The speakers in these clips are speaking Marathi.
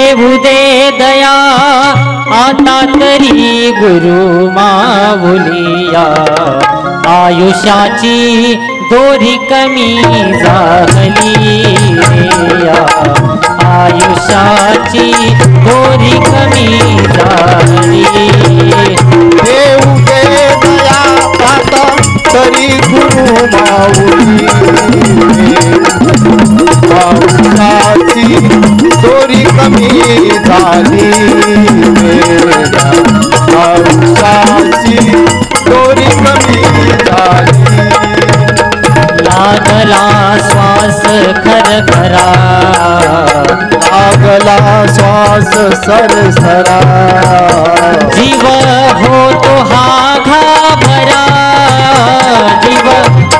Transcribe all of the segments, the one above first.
येऊ दे दया आता तरी गुरु माऊलिया आयुष्याची दोरी कमी झाली या आयुष्याची दोरी कमी झाली येऊ दे दया आता तरी गुरु माऊली आयुष्याची दोरी कमी झाली आयुष्याची दोरी कमी झाली लागला श्वास खरखरा लागला श्वास सरसरा जीव होतो हा घाबरा जीव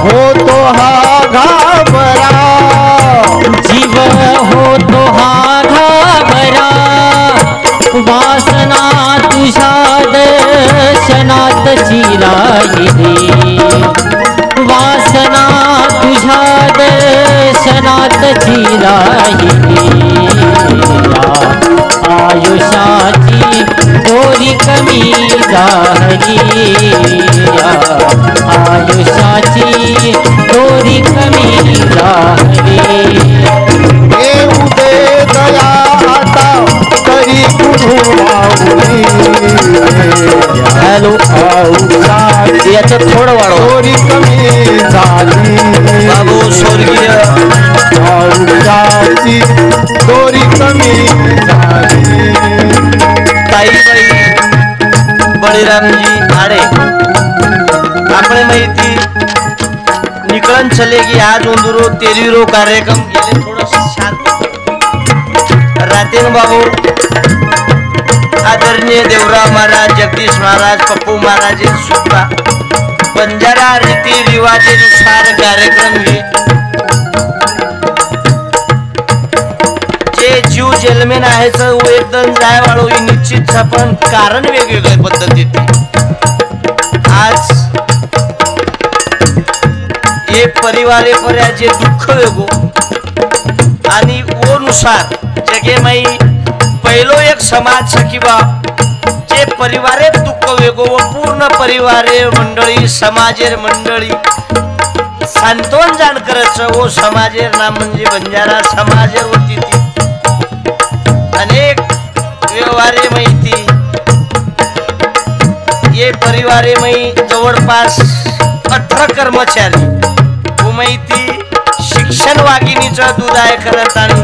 होतो हा घाबरा जीव होतो हा घाबरा वासना तुझ्या दर्शनात चिरायली वासना तुझ्या दर्शनात चिरायली आयुष्याची दोरी कमी झाली आयुष्याची दोरी कमी झाली येऊ दे दया आता तरी गुरु माऊली हॅलो आयुष्याची याचं थोडं वाढव दोरी कमी झाली बाबू स्वर्गीय आयुष्याची दोरी कमी झाली ताईबाई बळीरामजी आड़े આપણે માહિતી निकलन चलेगी आज उंदरो तेरवीरो कार्यक्रम गेले थोडं शांत रातेन बाबू आदरणीय देवराव महाराज जगदीश महाराज पप्पू महाराज सुद्धा बंजारा रीती रिवाजानुसार कार्यक्रम हे जे जीव जेलमेन आहे वो एकदम जाय वाळो निश्चित पण कारण वेगवेगळ्या पद्धतीत आज ये परिवारे पर्याचे दुःख वेगो आणि ओनुसार जगे माई पहिलो एक समाज सखीबा जे परिवारे दुःख वेगो व पूर्ण परिवारे मंडळी समाजेर मंडळी सांत्वन जाण करच वो समाजेर नाम म्हणजे बंजारा समाजेर होती ती अनेक व्यवहारे माहिती ये परिवारे मई जवळपास 18 कर्मचारी व माहिती शिक्षण वागिनीचा दूध आहे करत आणि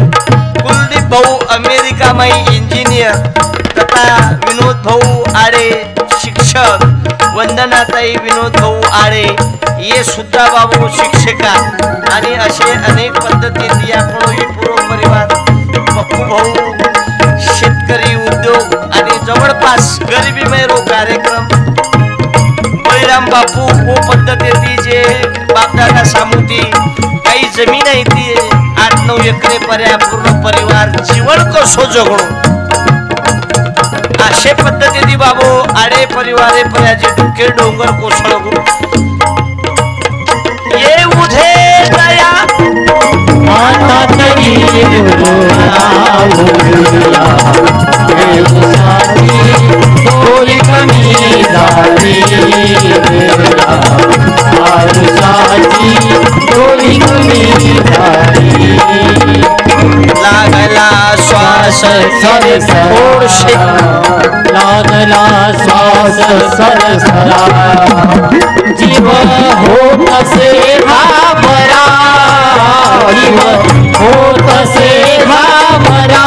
कुलदीप भाऊ अमेरिका माई इंजिनियर तथा विनोद भाऊ आडे शिक्षक वंदनाताई विनोद भाऊ आडे ये सुद्धा बाबू शिक्षिका आणि असे अनेक पद्धतीने आपण पूर्व परिवार पप्पू भाऊ शेतकरी उद्योग आणि जवळपास गरिबीमय रो कार्यक्रम बळीराम बापू वो पद्धती जे बापदादा सामुती काही जमीन आहे ती 8-9 एकरे पर्या पूर्ण परिवार जीवन कसो जगणो अशे पद्धती बाबू आडे परिवारे पर्याचे डुके डोंगर कोसळगो ये उधे दया आता तरी गुरु माऊलिया आयुष्याची दोरी कमी झाली आयुष्याची दोरी कमी झाली लागला श्वास सरसरा लागला श्वास सरसरा जीव होत असे घाबरा जीव होत असे घाबरा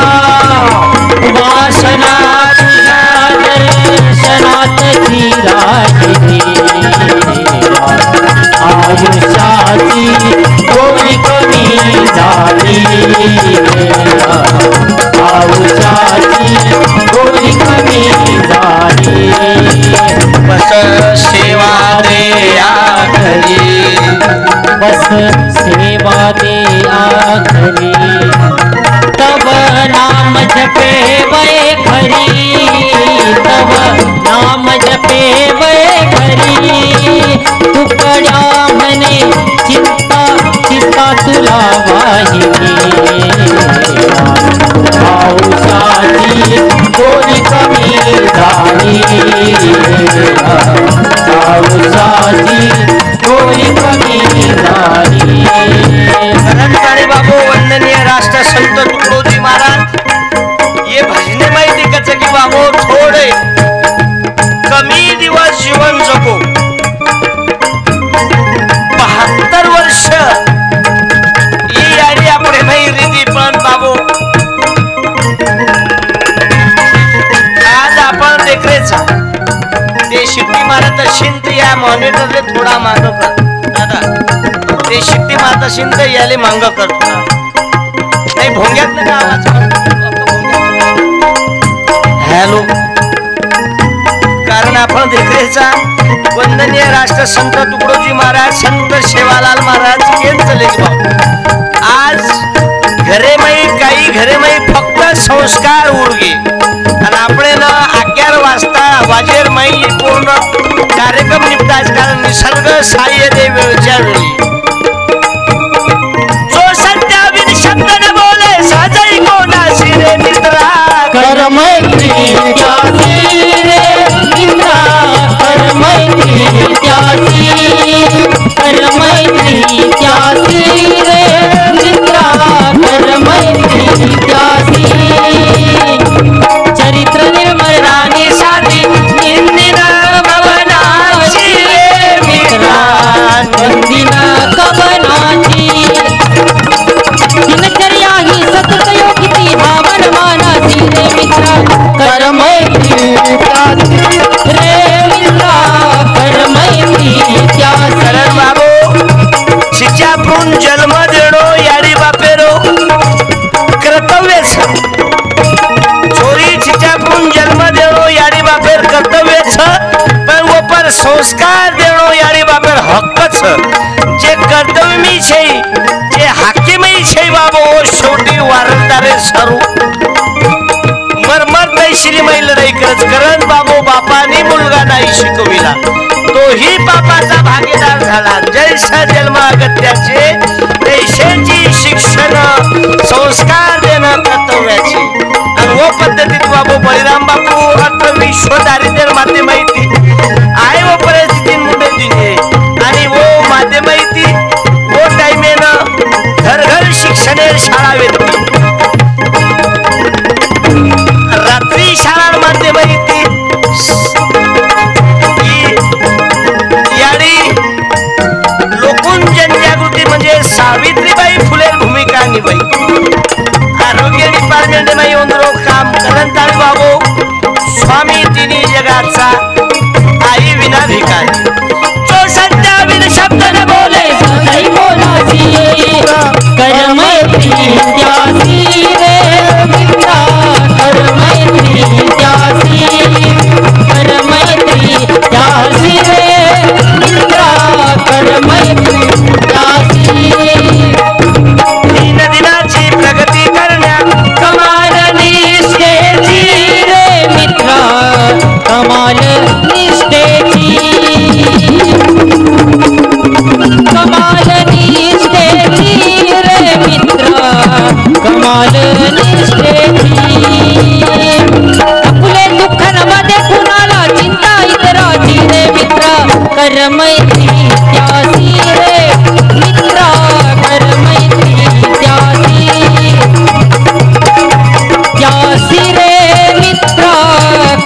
वासना तुझ्या दर्शनात चिरायली आयुष्याची दोरी कमी झाली आयुष्याची दोरी कमी झाली बस सेवा दे आखरी बस सेवा दे आखरी तब नाम जपे वै खरी तब नाम जपे वै खरी तुकड्या मने चिंता चिंता तुला वाहिनी पाऊसाची मॉनिटरले थोडा मांग कर दादा ते शिट्टी मारत असेल तर याले मांग कर नाही भोंग्यात ना आवाज हॅलो कारण आपण देखरेचा वंदनीय राष्ट्रसंत तुकडोजी महाराज संत सेवालाल महाराज हेच चले आज घरे काही घरे फक्त संस्कार उरगे आणि आपण ना 11 वाजता वाजेर पूर्ण कार्यक्रम निपटायचा कारण निसर्ग सहाय्य दे वेळच्या वेळी जो सत्या बिन शब्द न बोले साजई कोणाशी रे मित्रा कर मैत्री त्यासी रे मित्रा कर मैत्री त्यासी कर मैत्री त्यासी रे मित्रा कर मैत्री त्यासी चरित्र निर्मळ राणी साधी निंदिन भवनाची रे मित्रा निंदिन कवनाची दिनचर्या ही सतत योगिती भावन मानाची रे मित्रा कर मैत्री त्यासी रे मित्रा कर मैत्री त्यासी करण बाबू शिच्यापून जन्म देणो याडी बापेरो कर्तव्य चोरी छिच्यापून जन्म देणो याडी बापेर कर्तव्य पण वो पर संस्कार देणो याडी बापेर हक्क जे कर्तव्य मी छे जे हाकीमही छे बाबू शेवटी वारसदारे सरू मरमर तैशिली मै लढाई करत करत बाबू बापाने मुलगा नाही शिकविला तोही पापाचा भागीदार झाला जैसा जन्म अगत्याचे तैशाची शिक्षण संस्कार देणं कर्तव्याचे आणि वो पद्धतीत बाबू बळीराम बापू अत्र विश्व दारिद्र्य माते माहिती आहे वो परिस्थिती मुंबई दिने आणि वो माते माहिती वो टाइमेनं घर घर शिक्षणे शाळा वेदती रात्री शाळा माते माहिती लोकून जनजागृती म्हणजे सावित्रीबाई फुले भूमिका निभाई आरोग्य डिपार्टमेंट मध्ये येऊन काम करंताळी बाबू स्वामी तिन्ही जगाचा आई विना भिकारी जो सत्या बिन शब्द न बोले सदाई बोलाची कर मैत्री त्यासी रे मित्रा कर मैत्री त्यासी कर मैत्री त्यासी रे मित्रा कर मैत्री त्यासी दीन दिनाची प्रगती करण्या कमाल निष्ठेची रे मित्रा कमाल निष्ठेची कमाल निष्ठेची रे मित्रा कमाल निष्ठेची आपले दुःख मध्ये कुणाला चिंता इतराची रे मित्रा कर मैत्री त्यासी रे मित्रा कर मैत्री त्यासी त्यासी रे मित्रा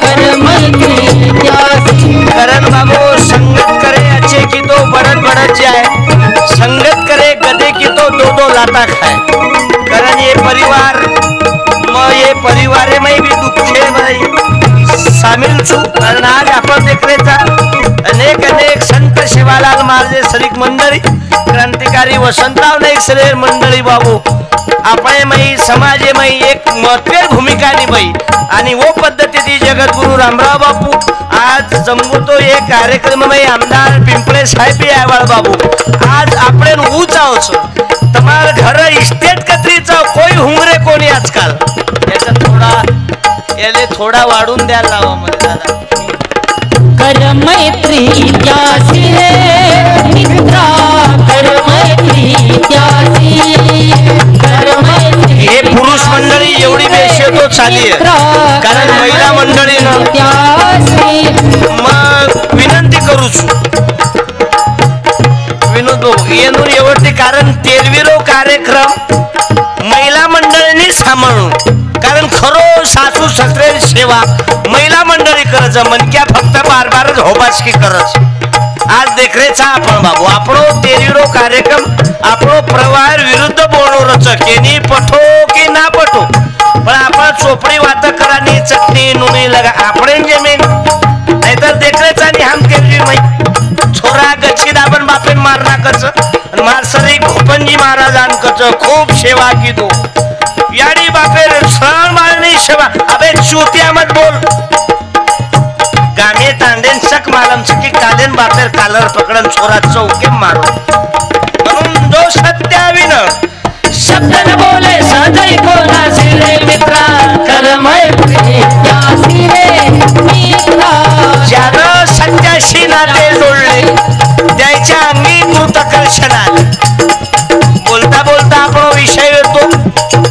कर मैत्री त्यासी करण बाबू संगत करे अच्छे की तो बढ़त जाए संगत करे गधे की तो दो लाता खाए करण ये परिवार में भी दुखे भाई शामिल छु कारण आज आपण देखरेचा अनेक संत सेवालाल महाराज सरीक मंडळी क्रांतिकारी वसंतराव नाईक सरेर मंडळी बाबू आपण मै समाजे मै एक महत्त्वाची भूमिका निभाई आणि वो पद्धती जगद्गुरु रामराव बापू आज जमतो ये कार्यक्रम में आमदार पिंपळे साहेब आवाळ बाबू आज आपण ऊच आहोत तमार घर इस्टेट कत्रीचा कोई हुंगरे कोणी आजकाल याचा थोडा वाढून द्यायला लावा मला दादा कर मैत्री त्यासी रे मित्रा कर मैत्री त्यासी कर मैत्री हे पुरुष मंडळी एवढी बेशेतो चाली कारण महिला मंडळीनं त्यासी मग विनंती करूच विनोद येऊन एवढते कारण 13रो कार्यक्रम महिला मंडळींनी सांभाळून कारण खरो सासू ससरे सेवा महिला मंडळी करज मनक्या फक्त बार होबासकी करज आज देखरेचा आपण बाबू आपणो 13रो कार्यक्रम आपणो प्रवाह विरुद्ध बोलणो रच केनी पठो की ना पठो पण आपण चोपडी वात करानी चटणी नुनी लगा आपण जमीन नाहीतर देखरेचा नि हम केली दाबन बापेन मारना कच मारसरी भूपनजी महाराजांकच खूप सेवा की दो याडी बापे सण मारणी सेवा अबे चूतिया मत बोल गामे तांडेन शक मालम सकी कालेन बापेर कालर पकडन छोरा चौके मारो म्हणून जो सत्याविन शब्द न बोले सदै कोना सिरे मित्रा कर मैत्री त्यासी रे मित्रा ज्यानं सत्याशी नाते जोडले त्याच्या अंगी कृतकर्षण आले बोलता बोलता आपण विषय येतो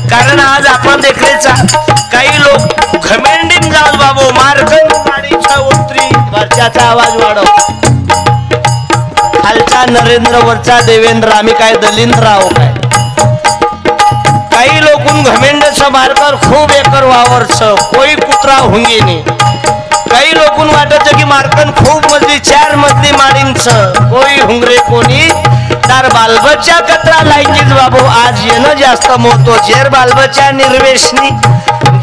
कारण आज आपण देखरेचा काही लोक घमेंडीन जाऊ बाबू मार्कन गाडीच्या उतरी वरच्याचा आवाज वाढव खालचा नरेंद्र वरचा देवेंद्र आम्ही काय दलिंद्र आहो काय काही लोकून घमेंडच मारकर खूप एकर वावरच कोई कुत्रा हुंगीने काही लोकून वाटत की मार्कन खूप मजली 4 मजली माडींच कोई हुंगरे कोणी तार बालबच्चा कतरा लायकीच बाबू आज येणं जास्त मोठो जेर बालबच्चा निर्वेशनी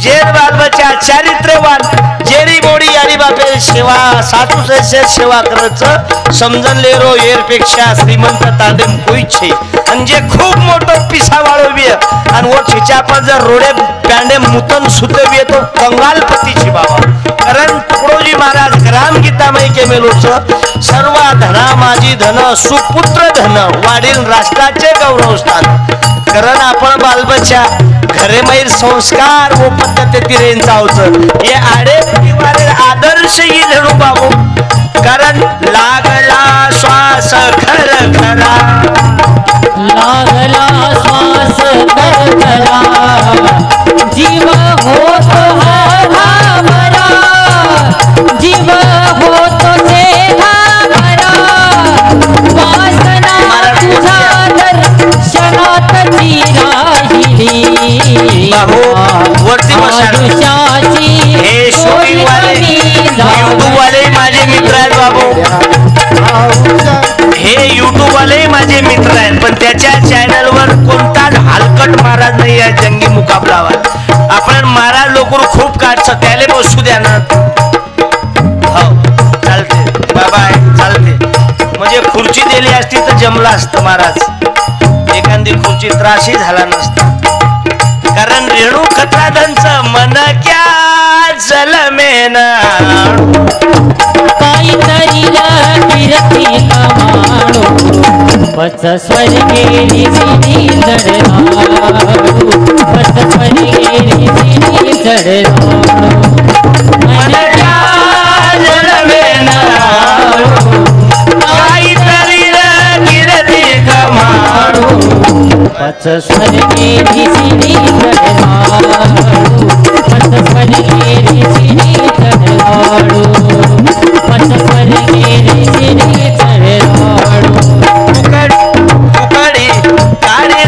जेर बालबच्चा चारित्र्यवान जेरी बोडी यारी बापे सेवा साधू से सेवा करच समजन लेरो येरपेक्षा श्रीमंत तांडेम कोई छे आणि जे खूप मोठो पिसा वाळवी आणि वो छिचापर जर रोडे पॅंडे मुतन सुतवी तो कंगालपतीची बाबा कारण तुकडोजी महाराज ग्राम गीतामय के मेलोच सर्व धना माझी धन सुपुत्र धन वाढील राष्ट्राचे गौरवस्थान कारण आपण बालबच्चा घरे मैर संस्कार व पद्धती रेंचावच हे आडे परिवारे आदर्श येईल बाबू कारण लागला श्वास खर खरा लागला श्वास खरखरा जीव होतो हा भरा जीव होतो सेवा भरा वासना तुझा दर्शनात ती राहिली बाबू वरती आयुष्याची हे शूटिंग वाले युट्यूब वाले माझे मित्र आहेत बाबू हे युट्यूब वाले माझे मित्र आहेत पण त्याच्या चॅनल वर कोणताच हलकट महाराज नाही आहे जंगी मुकाबलावर आपण महाराज लोक खूप काढचं त्याले बसू द्या ना हो चालते बाबा चालते म्हणजे खुर्ची दिली असती तर जमला असतं महाराज एखादी खुर्ची त्रासही झाला नसता कारण रेणू खत्रादांचं मन क्या जलमेन काहीतरी किरती कमाणो बस स्वर्गेरी सिनी जडनाडू बस स्वर्गेरी सिनी जडनाडू मन क्या जलमेन काहीतरी किरती कमाणो बस स्वर्गेरी सिनी जडनाडू बस स्वर्गेरी सिनी जडनाडू बस स्वर्गेरी सिनी जडनाडू उकडी काढी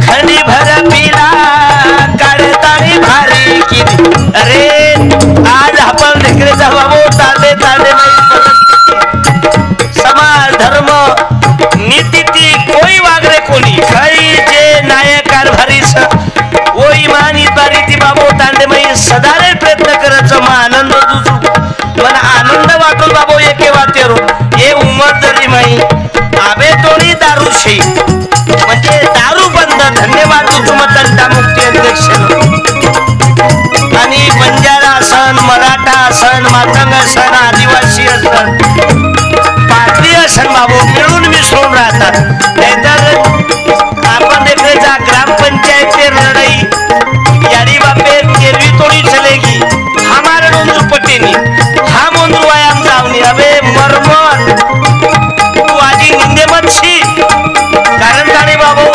खंडी भर पिला काढतानी भारी किती अरे आज आपण ढेकरेचा बाबू तांडे तांडे समाज धर्म नीती ती कोई वागरे कोणी काही जे नायक कारभारीस वो इमानी बारी ती बाबू तांडे मई सदारे प्रयत्न करायचं मग आनंद तुझू मला आनंद वाटून बाबू एके वातेरो हे उमर जरी माई आबे तोडी दारूशी म्हणजे दारू बंद धन्यवाद तुमचा मुक्ती अध्यक्ष आणि बंजारा सण मराठा सण मातंग सण आदिवासी सण भारतीय सण बाबू मिळून मिसळून राहतात नाहीतर आपण देखरेचा ग्रामपंचायत ते लढाई याडी बापे केरवी तोडी चलेगी हमारे नोंदू पटेनी हा मोंदू आयाम जावनी अबे मरमर तू आजी निंदे मत शी कारण ताणी बाबू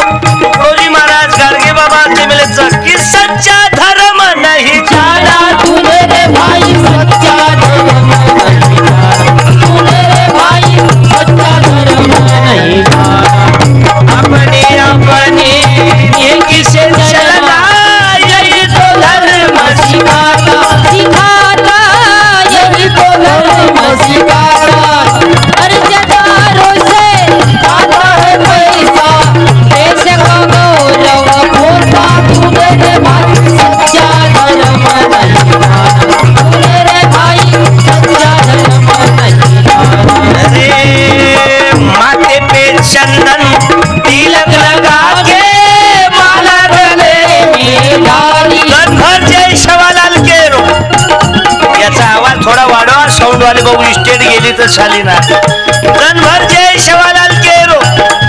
तुकडोजी महाराज गाडगे बाबा ते मेले की सच्चा धर्म नहीं जाना तूने रे भाई सच्चा धर्म नहीं जाना तूने रे भाई सच्चा धर्म नहीं जाना तो शालीना जनभर जय शिवालाल केरो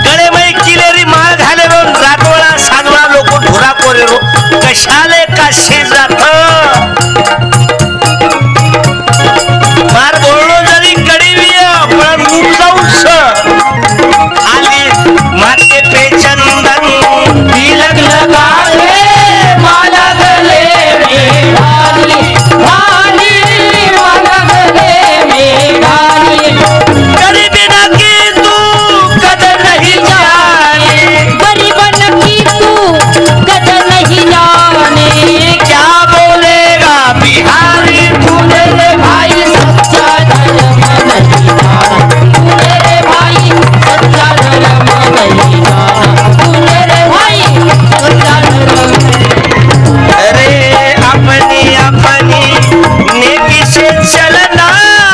गळे मै किलेरी माळ घालेरो रातवळा सानवळा लोक ढोरा कोरेरो कशाले काशी जात मार बोलणो जरी कडीविय पण रूप जाऊच खाली माते पे चंदन तिलक लगाले माला गले में डाली डाली माला गले में डाली गरीबी न की तू कदर नहीं जाने गरीबन की तू कदर नहीं जाने क्या बोलेगा बिहारी तूने रे भाई सच्चा धर्म नहीं जाना तूने रे भाई सच्चा धर्म नहीं जाना तूने रे भाई सच्चा धर्म अरे अपनी अपनी नेकी से चलना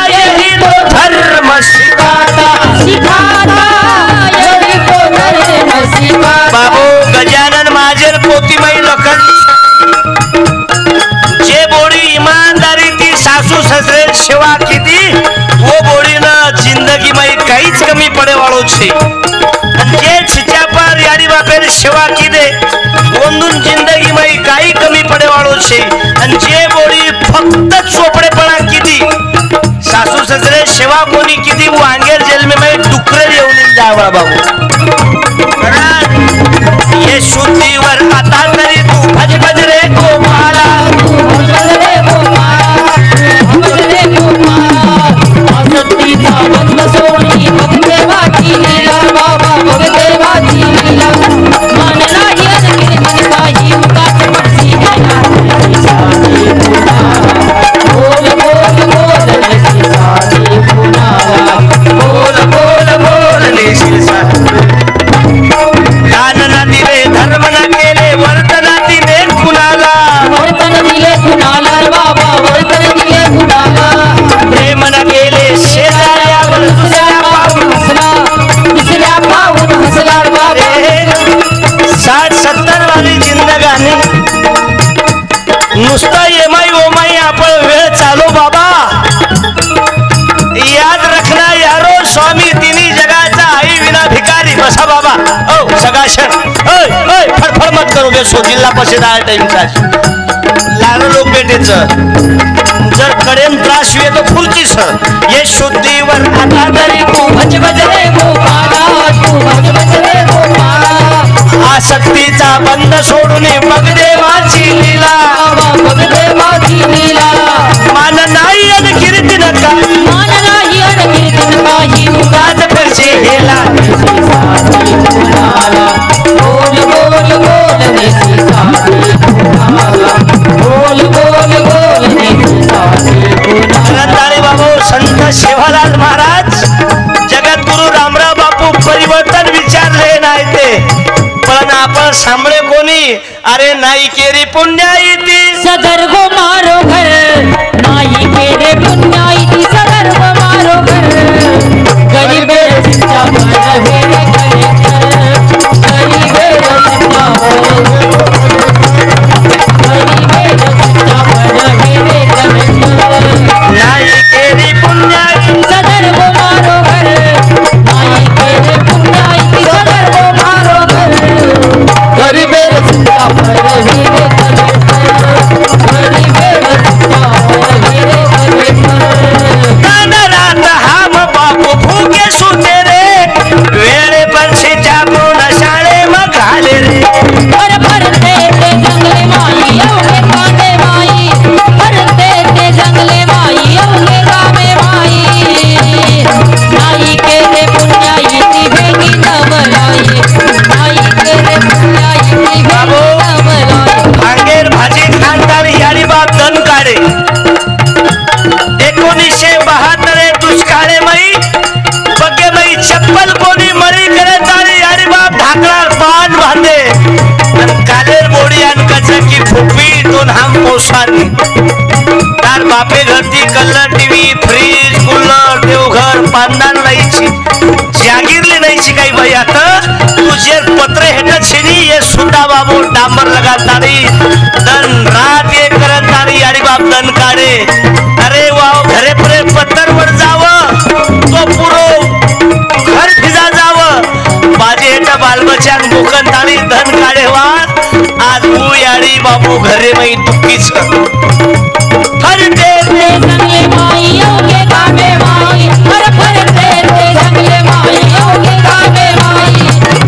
यही तो धर्म सिखाता सिखाता यही तो धर्म सिखाता बाबू गजानन महाजन पोतीमाई लखन जे बोड़ी ईमानदारी ती सासू ससरे सेवा की थी वो बोड़ी ना जिंदगी में कहीं कमी पड़े वालों छे जे छिचा पर यारी बापे ने सेवा की दे वंदुन जिंदगी में काही कमी पड़े वालों छे आणि जे बोड़ी फक्त चोपडेपणा की थी सासू ससरे सेवा कोणी की थी वो आंगेर जेल में मैं डुकरे येऊन जावा बाबू ये शुद्धीवर आता तरी तू भज भज रे गोपाला भगले गोपाला भगले गोपाला असतीचा बंद सोडी भगदेवाची लीला बाबा भगदेवाची लीला मन नाही अनगिरी काही मुकाच पडसी गेला साधी पुनाला बोल बोल बोल लेसी साधी पुनाला बोल बोल बोल लेशील सा दान ना दिले धर्म ना केले वर्तना दिले कुणाला वर्तन दिले कुणाला बाबा वर्तन दिले कुणाला प्रेम न केले शेजाऱ्यावर दुसऱ्या पाऊल दुसऱ्या पाहून हसला बाबा 60-70 वाली जिंदगानी नुसतं येमाई ओमाई आपण वेळ चालो बाबा याद रखना यारो स्वामी तिन्ही जगाचा आई विना भिकारी बसा बाबा ओ सगाशन ओय ओय फडफड मत करोगे सो जिल्हा परिषद आहे टाइमचा लहान लोक बेटेच जर कडेम त्रास हुए तो खुर्ची सर ये शुद्धीवर आता तरी तू भज भज रे गोपाला तू भज भज रे गोपाला आसक्तीचा बंद सोडून बगदेवाची लीला बाबा भगदेवाची लीला मान नाही आणि कीर्ती नका मान नाही अनगिरी काही मुकात करचे हेला साधी पुनाला बोल बोल बोल लेसी साधी पुनाला बोल बोल बोल लेसी साधी पुनाला रताळे बाबू संत सेवालाल महाराज जगद्गुरु रामराव बापू परिवर्तन विचारले नाही ते पण आपण सांभळे कोणी अरे नाही केरी पुण्याई ती सदर गो मारो घर नाही केरे पुण्याई ती सदर गो मारो घर गरीबे रस्ता पर हेरे कलेक्टर गरीबे रस्ता गरीबे रस्ता पर हेरे कलेक्टर नाही केरी पुण्याई सदर गो मारो घर नाही केरे पुण्याई ती सदर गो मारो घर गरीबे रस्ता पर हेरे कलेक्टर गरीबे रस्ता पर हेरे कलेक्टर रात हम बापू भूके सुते रे वेळे परशी जापून शाळे मग घाले रे भरते ते जंगले माई एवढे कांदे माई भरते ते जंगले माई एवढे गावे माई नाही केले पुण्याई ती भेटी नवलाई नाही केले पुण्याई ती भेटी नवलाई भांगेर भाजी खानदार यारी बाप धन काढे 1972 दुष्काळे मई बगे मई चप्पल कोणी मरी करे तारी यारी बाप ढाकणार पान बांधे आणि कालेर बोडी आणि कचकी फुपी दोन हम पोसारी तार बापे घरती कलर टीव्ही फ्रीज कूलर देवघर पांदान नाहीची जागीरली नाहीची काही बाई आता तुझे पत्रे हेट छिनी ये सुद्धा बाबू डांबर लगा तारी दन रात ये करत तारी यारी बाप दन काढे अरे वाव घरे पुरे पत्तर वर जाव बाबू घरे मई दुःखीच फरते ते जंगले माई योगे गावे माई हर फरते ते जंगले माई योगे गावे माई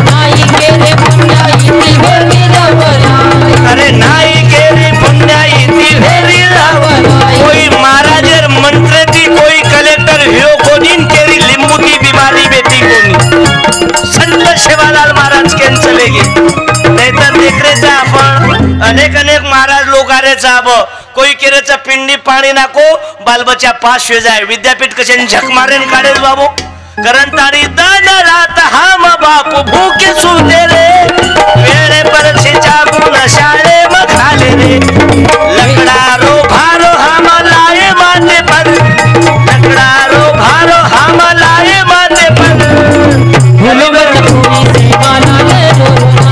नाई केले पुण्याई ती भेरी लावलाई अरे नाई केली पुण्याई ती भेरी लावलाई कोई महाराजर मंत्र दी कोई कलेक्टर ह्यो कोणीन केली लिंबू की बीमारी बेटी कोणी संत शिवालाल महाराज केन चले गे नाहीतर देखरेचा आपण अनेक महाराज लोक आरेचा अब कोई केरेचा पिंडी पाणी नाको बालबच्चा पास हो जाए विद्यापीठ कशन झक मारेन काढे बाबू करण तारी दान रात हम बाप भूखे सुते रे वेळे परीक्षेच्या गुण शाळे मग खाले रे लकडारो भारो हम लाए माते पर लकडारो भारो हम लाए माते पर भूलो मत भूमि से गाना ले बोलना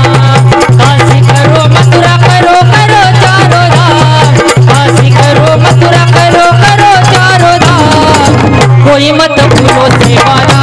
काशी करो मथुरा करो करो चारों धाम काशी करो मथुरा करो करो चारों धाम कोई मत भूलो से गाना